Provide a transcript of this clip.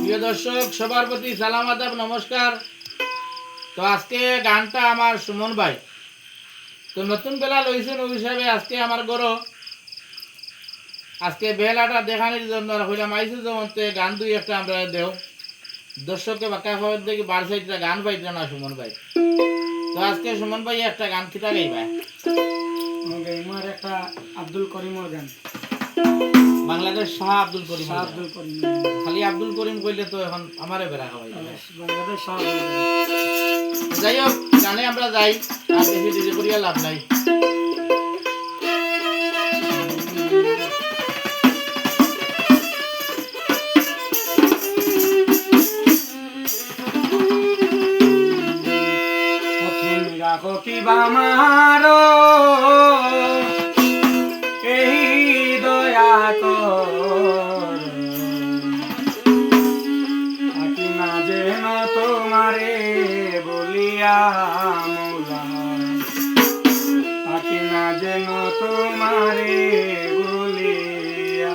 প্রিয় দর্শক সবার প্রতি সালাম আদাব নমস্কার। তো আজকে গানটা আমার সুমন ভাই তো নতুন বেলা লইছেন ওই হিসাবে আজকে আমার গরো আজকে বেলাটা দেখানোর জন্য হইলাম আইসে যেমন গান দুই একটা আমরা দেও দর্শককে বাঁকা খবর দেখি বার সাইডটা গান পাইতে না সুমন ভাই। তো আজকে সুমন ভাই একটা গান কিতা গাইবা? আমার একটা আব্দুল করিমের গান, বাংলাদেশ শাহ আব্দুল করিম। আব্দুল করিম খালি আব্দুল করিম কইলে তো এখন আমারে বেড়া খাওয়াই যাবে। বাংলাদেশ শাহ যাই হোক গানে আমরা যাই, আর বেশি দেরি করিয়া লাভ নাই। রাখো কি বামারো এই দয়া কর আকি না যেন তোমারে বলিয়া মোলা আকি না যেন তোমারে বলিয়া